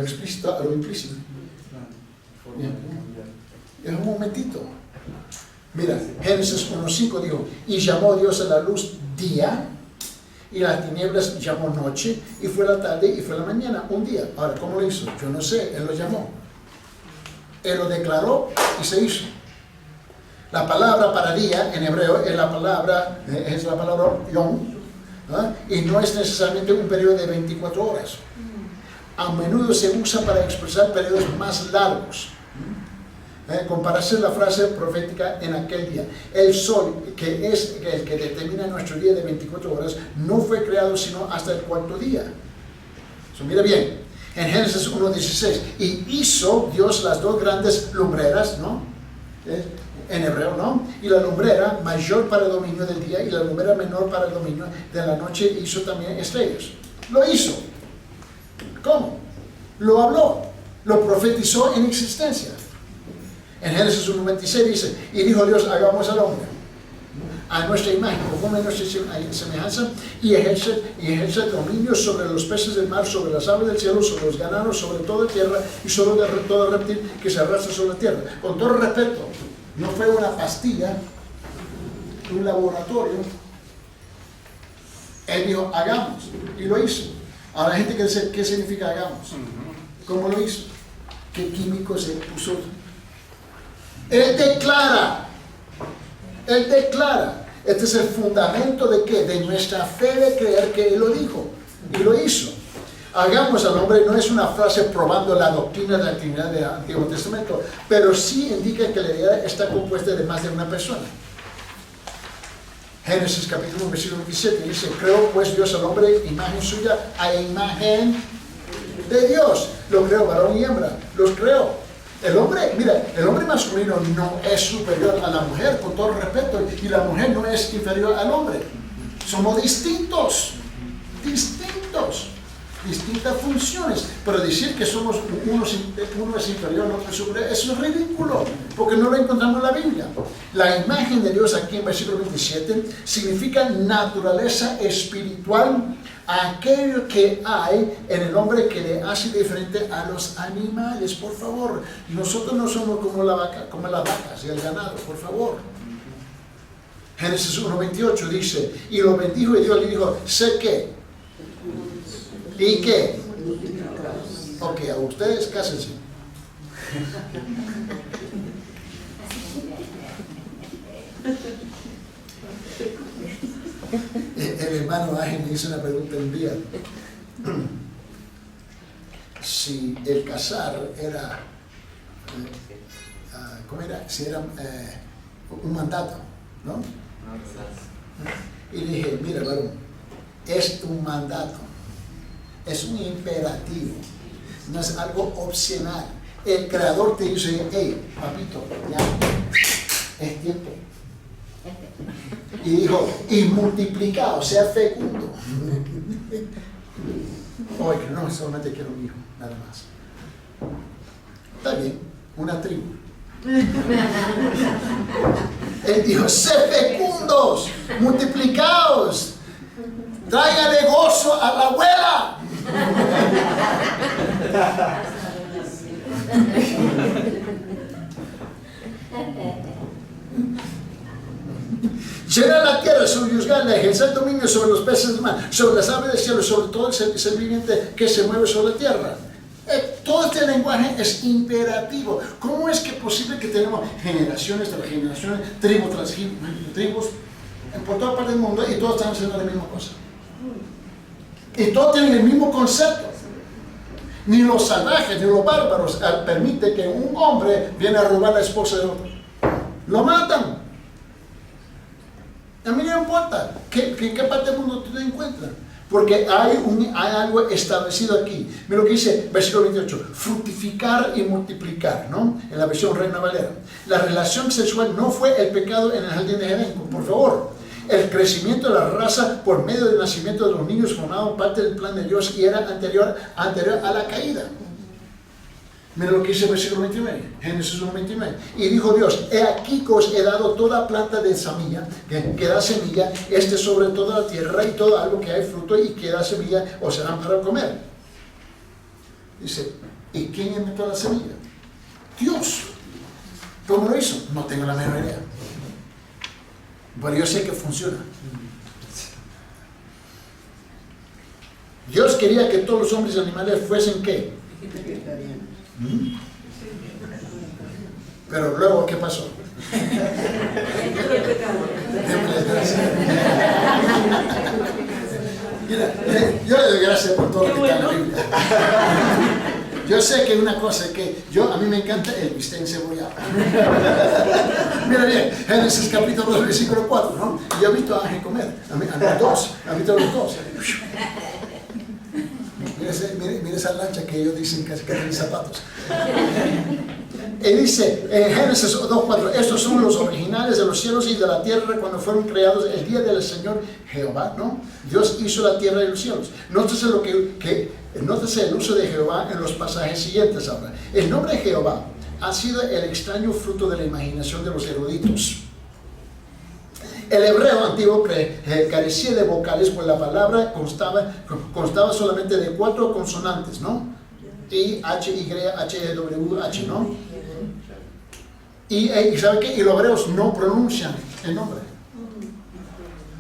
explícito, a lo implícito. Es un momentito. Mira, Génesis 1:5 dijo, y llamó Dios a la luz día, y las tinieblas llamó noche, y fue la tarde y fue la mañana, un día. Ahora, ¿cómo lo hizo? Yo no sé, Él lo llamó. Él lo declaró y se hizo. La palabra para día en hebreo es la palabra yom, ¿no? Y no es necesariamente un periodo de 24 horas. A menudo se usa para expresar periodos más largos. Compararse la frase profética en aquel día. El sol, que es el que determina nuestro día de 24 horas, no fue creado sino hasta el cuarto día. Mira bien, en Génesis 1:16, y hizo Dios las dos grandes lumbreras, ¿no? En hebreo, ¿no? Y la lumbrera mayor para el dominio del día y la lumbrera menor para el dominio de la noche. Hizo también estrellas. Lo hizo. ¿Cómo? Lo habló. Lo profetizó en existencia. En Génesis 1:26 dice, y dijo Dios, hagamos al hombre a nuestra imagen, conforme a nuestra semejanza, y ejerce dominio sobre los peces del mar, sobre las aves del cielo, sobre los ganados, sobre toda tierra y sobre todo reptil que se arrastra sobre la tierra. Con todo respeto, no fue una pastilla, un laboratorio. Él dijo, hagamos, y lo hizo. Ahora la gente que dice, ¿qué significa hagamos? ¿Cómo lo hizo? ¿Qué químico se puso? Él declara, este es el fundamento de ¿qué? De nuestra fe de creer que Él lo dijo, y lo hizo. Hagamos al hombre no es una frase probando la doctrina de la Trinidad del Antiguo Testamento, pero sí indica que la idea está compuesta de más de una persona. Génesis capítulo 1, versículo 27 dice, creó pues Dios al hombre, imagen suya, a imagen de Dios. Lo creó varón y hembra, los creó. El hombre, mira, el hombre masculino no es superior a la mujer, con todo respeto, y la mujer no es inferior al hombre. Somos distintas funciones, pero decir que somos uno es inferior, otro es superior, eso es ridículo, porque no lo encontramos en la Biblia. La imagen de Dios aquí en versículo 27 significa naturaleza espiritual, aquello que hay en el hombre que le hace diferente a los animales. Por favor, nosotros no somos como las vacas y el ganado, por favor. Génesis 1:28 dice, y lo bendijo y Dios le dijo, sé que, ¿y qué? Ok, a ustedes cásense. El hermano Ángel me hizo una pregunta un día. Si el casar era, ¿cómo era? Si era un mandato, ¿no? Y le dije, mira, varón, es un mandato, es un imperativo, no es algo opcional. El Creador te dice, hey, papito, ya, es tiempo. Y dijo, y multiplicado, sea fecundo. Oye, no, solamente quiero un hijo, nada más. Está bien, una tribu. Él dijo, sé fecundos, multiplicados, tráigale gozo a la abuela. Llenar la tierra, subyugarla, ejercer dominio sobre los peces del mar, sobre las aves del cielo, sobre todo el ser viviente que se mueve sobre la tierra. Todo este lenguaje es imperativo. ¿Cómo es que es posible que tenemos generaciones tras generaciones, tribus tras tribus, por toda parte del mundo, y todos están haciendo la misma cosa? Y todos tienen el mismo concepto. Ni los salvajes, ni los bárbaros permiten que un hombre viene a robar la esposa de otro. Lo matan. A mí no importa en qué parte del mundo tú te encuentras, porque hay algo establecido aquí. Mira lo que dice versículo 28, fructificar y multiplicar, ¿no? En la versión Reina Valera. La relación sexual no fue el pecado en el jardín de Edén, por favor. El crecimiento de la raza por medio del nacimiento de los niños formaba parte del plan de Dios y era anterior a la caída. Mira lo que dice el versículo 29, Génesis 1:29. Y dijo Dios, he aquí que os he dado toda planta de semilla, que da semilla, sobre toda la tierra, y todo algo que hay fruto y que da semilla, os serán para comer. Dice, ¿y quién inventó la semilla? Dios. ¿Cómo lo hizo? No tengo la menor idea. Pero yo sé que funciona. Dios quería que todos los hombres y animales fuesen ¿qué? Pero luego, ¿qué pasó? Démosle gracias. Mira, yo le doy gracias por todo lo que está en la Biblia. Yo sé que una cosa es que a mí me encanta el bistec encebollado. Mira bien, Génesis capítulo 2, versículo 4, ¿no? Yo he visto a Ángel comer, a los dos. Mira esa lancha que ellos dicen que tienen zapatos. Él dice en Génesis 2:4, estos son los originales de los cielos y de la tierra cuando fueron creados el día del Señor Jehová, ¿no? Dios hizo la tierra y los cielos. Nótese el uso de Jehová en los pasajes siguientes ahora. El nombre de Jehová ha sido el extraño fruto de la imaginación de los eruditos. El hebreo antiguo carecía de vocales, pues la palabra constaba solamente de 4 consonantes, ¿no? I, H, Y, H, W, H, ¿no? Y ¿sabe qué? Y los hebreos no pronuncian el nombre.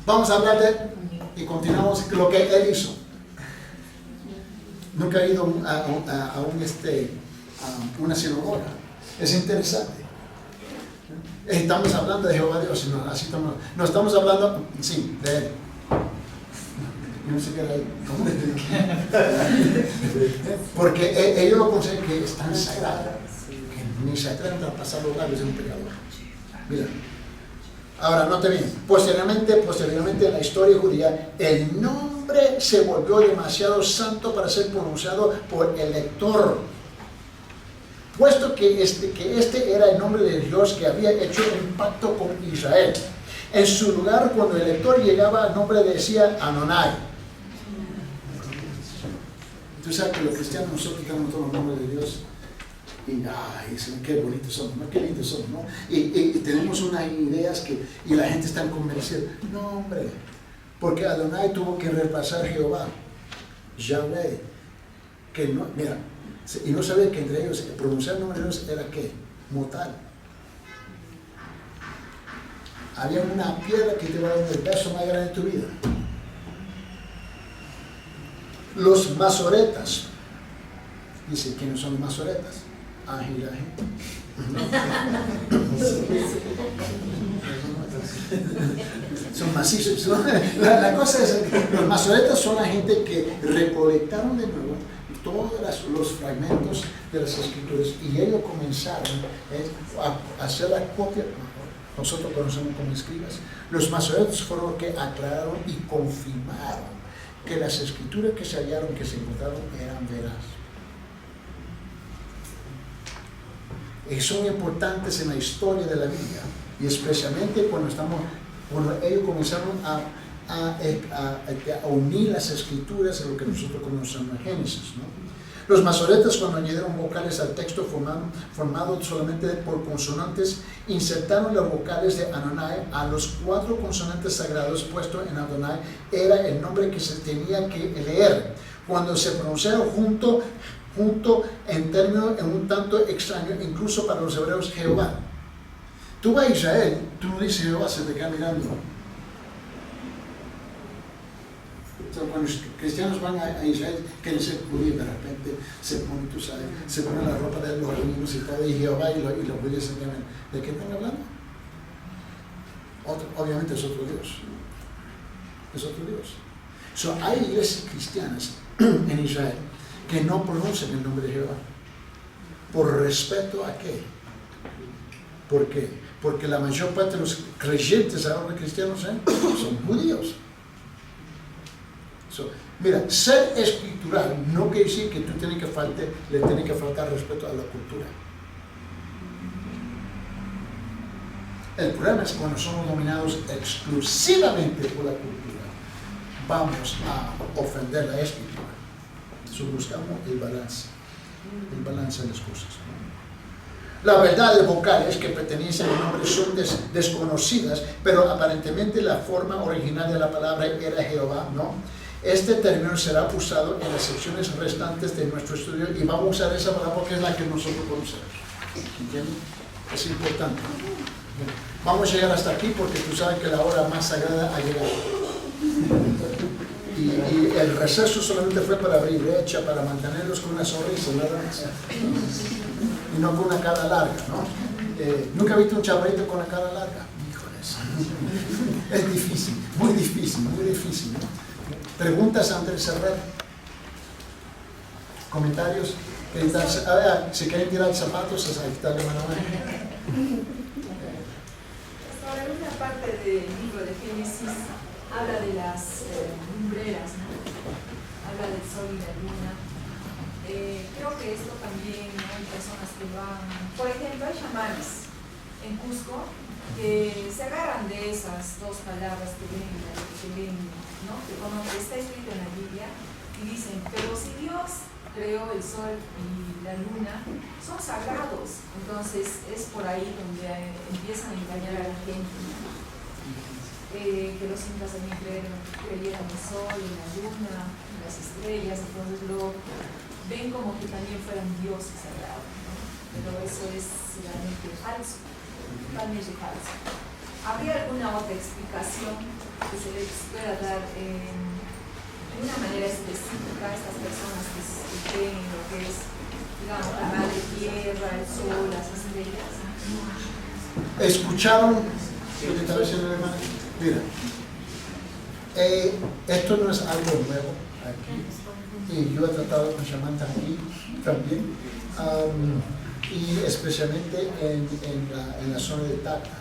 Vamos a hablar y continuamos lo que él hizo. Nunca he ido a una sinagoga. Es interesante. Estamos hablando de Jehová Dios, no estamos hablando, sí, de él. Yo no sé qué era él. Porque ellos lo consideran que es tan sagrado que ni se atreven a pasar los labios de un pecador. Mira. Ahora, note bien, posteriormente en la historia judía, el nombre se volvió demasiado santo para ser pronunciado por el lector, puesto que este era el nombre de Dios que había hecho un pacto con Israel. En su lugar, cuando el lector llegaba al nombre, decía Adonai. Tú sabes que los cristianos nosotros tenemos todos los nombres de Dios. Y qué bonitos son, ¿no? Qué lindos son, ¿no? Y tenemos unas ideas y la gente está convencida. No, hombre, porque Adonai tuvo que reemplazar Jehová, Yahweh, que no, mira, y no sabía que entre ellos pronunciar el nombre de Dios era ¿qué? Mortal. Había una piedra que te va a dar el beso más grande de tu vida. Los masoretas. Dice, ¿quiénes son los masoretas? Son macizos. La cosa es que los masoretas son la gente que recolectaron de nuevo todos los fragmentos de las escrituras y ellos comenzaron a hacer la copia. Nosotros conocemos como escribas. Los masoretas fueron los que aclararon y confirmaron que las escrituras que se hallaron, que se encontraron, eran veraces. Y son importantes en la historia de la Biblia, y especialmente cuando ellos comenzaron a unir las escrituras a lo que nosotros conocemos en Génesis, ¿no? Los masoretas, cuando añadieron vocales al texto formado solamente por consonantes, insertaron las vocales de Adonai a los 4 consonantes sagrados puestos en Adonai. Era el nombre que se tenía que leer. Cuando se pronunciaron junto en términos un tanto extraños, incluso para los hebreos, Jehová. Tú vas a Israel, tú no dices Jehová, se te queda mirando. Cuando los cristianos van a Israel, quieren ser judíos, de repente se ponen, tú sabes, se ponen la ropa de los rabinos y todo, y Jehová y los judíos se llaman. ¿De qué están hablando? Obviamente es otro Dios. Es otro Dios. Hay iglesias cristianas en Israel que no pronuncian el nombre de Jehová. ¿Por respeto a qué? ¿Por qué? Porque la mayor parte de los creyentes ahora cristianos son judíos. Mira, ser escritural no quiere decir que tú le tienes que faltar respeto a la cultura. El problema es cuando somos dominados exclusivamente por la cultura. Vamos a ofender la escritura. Buscamos el balance de las cosas. La verdad de vocales que pertenecen al nombre son desconocidas, pero aparentemente la forma original de la palabra era Jehová, ¿no? Este término será usado en las secciones restantes de nuestro estudio y vamos a usar esa palabra porque es la que nosotros conocemos. ¿Entiendes? Es importante. Vamos a llegar hasta aquí porque tú sabes que la hora más sagrada ha llegado. Y el receso solamente fue para abrir brecha, para mantenerlos con una sonrisa, nada más. Y no con una cara larga, ¿no? ¿Nunca he visto un chavalito con la cara larga? Híjoles. Es difícil, muy difícil, ¿no? Preguntas antes de cerrar. Comentarios. Si quieren tirar zapatos, ahí está la mano. Ahora, en una parte del libro de Génesis habla de las lumbreras, ¿no? Habla del sol y la luna. Creo que esto también hay personas que van, por ejemplo, hay chamanes en Cusco que se agarran de esas 2 palabras que leen, ¿no? Que como está escrito en la Biblia, y dicen, pero si Dios creó el sol y la luna, son sagrados. Entonces es por ahí donde empiezan a engañar a la gente. que los incas también creyeron en el sol, en la luna, en las estrellas, entonces lo ven como que también fueran dioses sagrados, ¿no? Pero eso es realmente falso, totalmente falso. ¿Habría alguna otra explicación que se les pueda dar de una manera específica a estas personas que creen en lo que es, digamos, la madre tierra, el sol, las estrellas? ¿Escucharon lo que estaba diciendo el hermano? Mira, esto no es algo nuevo aquí, y yo he tratado con chamantas aquí también, y especialmente en la zona de Tacna.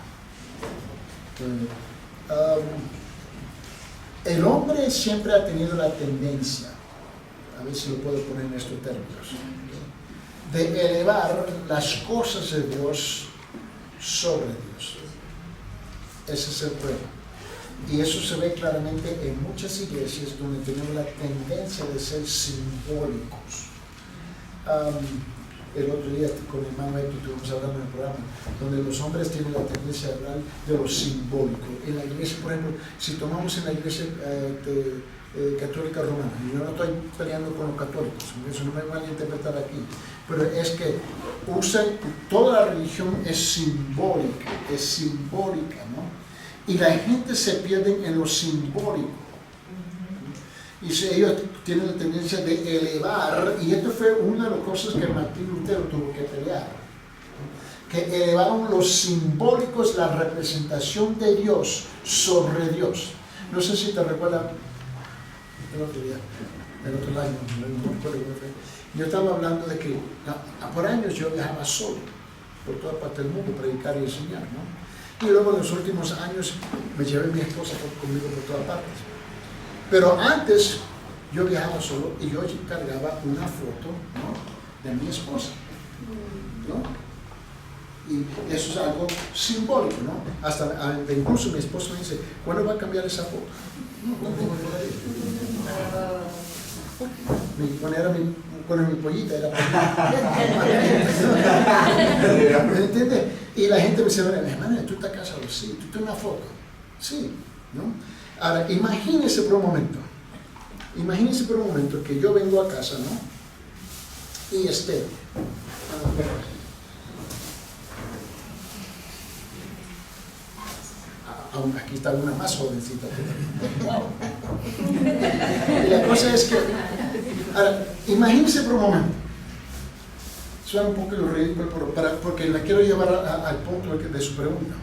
El hombre siempre ha tenido la tendencia, a ver si lo puedo poner en estos términos, de elevar las cosas de Dios sobre Dios. Ese es el problema. Y eso se ve claramente en muchas iglesias donde tenemos la tendencia de ser simbólicos. El otro día con mi hermano Héctor estuvimos hablando en el programa donde los hombres tienen la tendencia a hablar de lo simbólico. En la iglesia, por ejemplo, si tomamos en la iglesia católica romana, y yo no estoy peleando con los católicos, eso no me van a interpretar aquí, pero es que usan, toda la religión es simbólica, ¿no? Y la gente se pierde en lo simbólico. Y si ellos tienen la tendencia de elevar, y esto fue una de las cosas que Martín Lutero tuvo que pelear, que elevaron los simbólicos, la representación de Dios sobre Dios. No sé si te recuerdas, el otro año, no recuerdo, yo estaba hablando de que por años yo viajaba solo por toda parte del mundo, predicar y enseñar, ¿no? Y luego en los últimos años me llevé a mi esposa conmigo por todas partes. Pero antes yo viajaba solo y yo cargaba una foto, ¿no?, de mi esposa, ¿no? Y eso es algo simbólico, ¿no? Hasta incluso mi esposa me dice, ¿cuándo va a cambiar esa foto? No tengo por ahí. Cuando mi pollita era ¿me entiendes? Y la gente me dice, hermano, ¿tú estás casado? Sí. ¿Tú tienes una foto? Sí, ¿no? Ahora, imagínense por un momento que yo vengo a casa, ¿no? Y aquí está una más jovencita. Y la cosa es que, ahora, imagínense por un momento. Suena un poco ridículo, porque la quiero llevar al punto de su pregunta.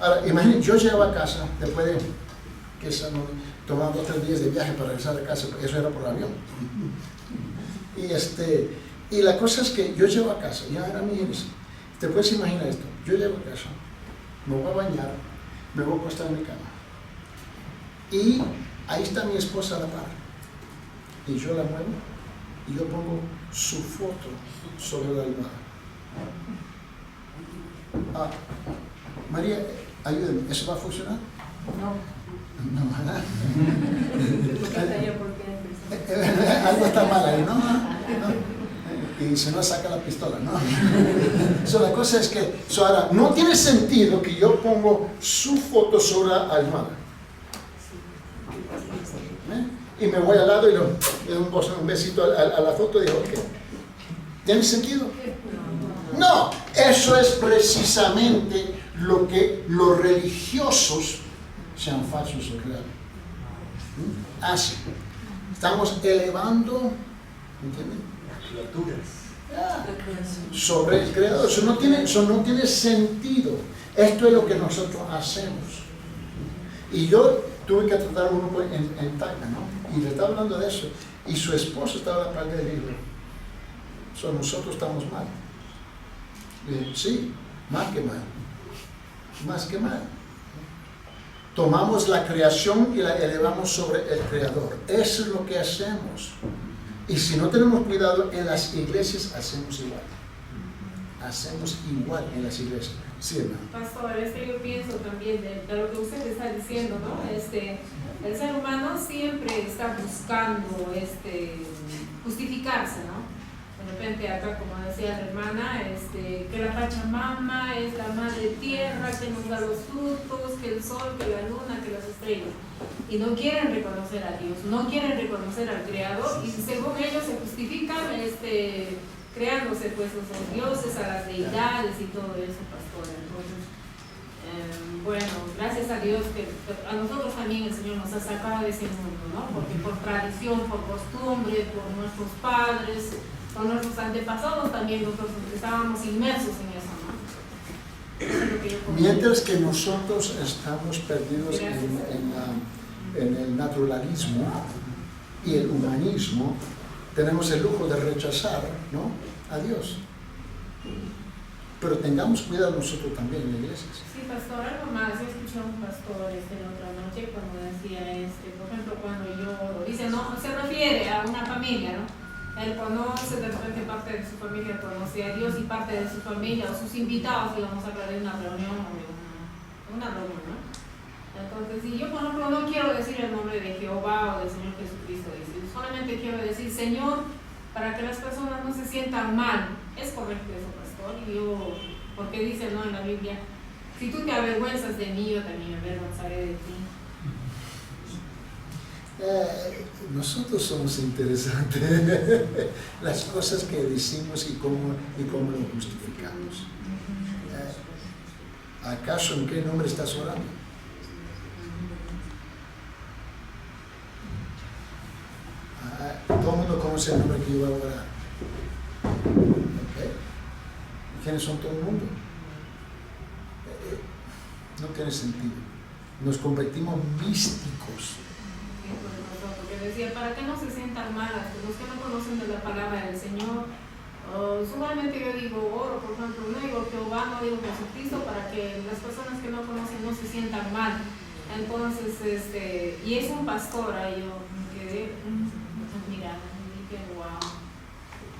Ahora, imagínense, yo llego a casa después de tomando 2 o 3 días de viaje para regresar a casa, eso era por avión. Y la cosa es que yo llego a casa, ya era mi hija, te puedes imaginar esto, yo llego a casa, me voy a bañar, me voy a acostar en mi cama, y ahí está mi esposa a la par, y yo la muevo, y yo pongo su foto sobre la almohada. María, ayúdame, ¿eso va a funcionar? No, ¿verdad? Algo está mal ahí, ¿no? Y si no, saca la pistola, ¿no? La cosa es que, ahora, no tiene sentido que yo pongo su foto sobre la almohada. Y me voy al lado y le doy un besito a la foto y digo, ok. ¿Tiene sentido? No, eso es precisamente lo que los religiosos, sean falsos o reales, hacen. Estamos elevando, ¿entienden?, sobre el Creador. Eso no tiene sentido. Esto es lo que nosotros hacemos. Y yo tuve que tratar a un grupo en Tacna, ¿no? Y le estaba hablando de eso. Y su esposo estaba a la parte del libro. Nosotros estamos mal. Sí, más que mal. Más que mal. Tomamos la creación y la elevamos sobre el Creador. Eso es lo que hacemos. Y si no tenemos cuidado en las iglesias, hacemos igual. Hacemos igual en las iglesias. Sí, hermano. Pastor, yo pienso también de lo que usted está diciendo, ¿no? El ser humano siempre está buscando justificarse, ¿no? De repente acá, como decía la hermana, que la la Pachamama es la madre tierra que nos da los frutos, que el sol, que la luna, que las estrellas. Y no quieren reconocer a Dios, no quieren reconocer al Creador, y según ellos se justifican creándose pues los dioses, a las deidades y todo eso, pastor. Entonces, bueno, gracias a Dios que a nosotros también el Señor nos ha sacado de ese mundo, ¿no? Porque por tradición, por costumbre, por nuestros padres, por nuestros antepasados también nosotros estábamos inmersos en eso, ¿no? Eso es lo que yo comento. Mientras que nosotros estamos perdidos en el naturalismo y el humanismo, tenemos el lujo de rechazar, ¿no?, a Dios. Pero tengamos cuidado nosotros también en las iglesias. Sí, pastor, algo más. Yo escuché a un pastor la otra noche cuando decía, por ejemplo, cuando yo oro, dice, no, se refiere a una familia, ¿no? Él conoce, de repente parte de su familia conoce a Dios y parte de su familia o sus invitados, digamos, a hablar de una reunión o de una reunión, ¿no? Entonces, si yo, por ejemplo, no quiero decir el nombre de Jehová o del Señor Jesucristo, solamente quiero decir Señor, para que las personas no se sientan mal. ¿Es correcto eso, pastor? Y yo, porque dice, ¿no?, en la Biblia, si tú te avergüenzas de mí, yo también me avergonzaré de ti. Nosotros somos interesantes. Las cosas que decimos y cómo lo justificamos. ¿Acaso en qué nombre estás orando? Todo el mundo conoce el nombre que yo voy a orar. ¿Okay? ¿Quiénes son todo el mundo? No tiene sentido. Nos convertimos místicos. Porque decía, para que no se sientan malas, los que no conocen de la palabra del Señor. Sumamente yo digo oro, por ejemplo, no digo Jehová, no digo Jesucristo, para que las personas que no conocen no se sientan mal. Entonces, y es un pastor, ahí yo me quedé mirando, y dije, wow.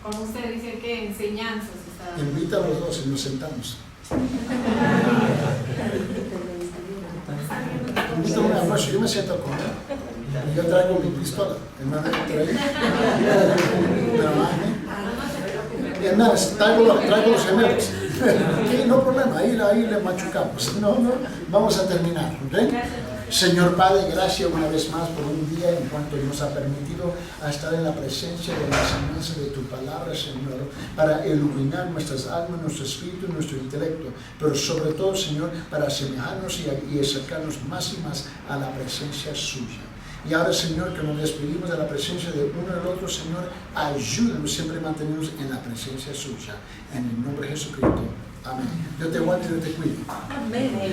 Como usted dice, ¿qué enseñanzas está dando? Invita a los dos y nos sentamos. Invita a un almuerzo, yo me siento con él. Y yo traigo mi pistola. Hermano, es más, traigo los gemelos. Okay, no problema, ahí le machucamos. No, vamos a terminar. ¿Okay? Señor Padre, gracias una vez más por un día en cuanto nos ha permitido estar en la presencia de la enseñanza de tu palabra, Señor, para iluminar nuestras almas, nuestro espíritu y nuestro intelecto, pero sobre todo, Señor, para asemejarnos y acercarnos más y más a la presencia suya. Y ahora, Señor, que nos despedimos de la presencia de uno del otro, Señor, ayúdanos siempre a mantenernos en la presencia suya. En el nombre de Jesucristo. Amén. Dios te guarde y Dios te cuide. Amén.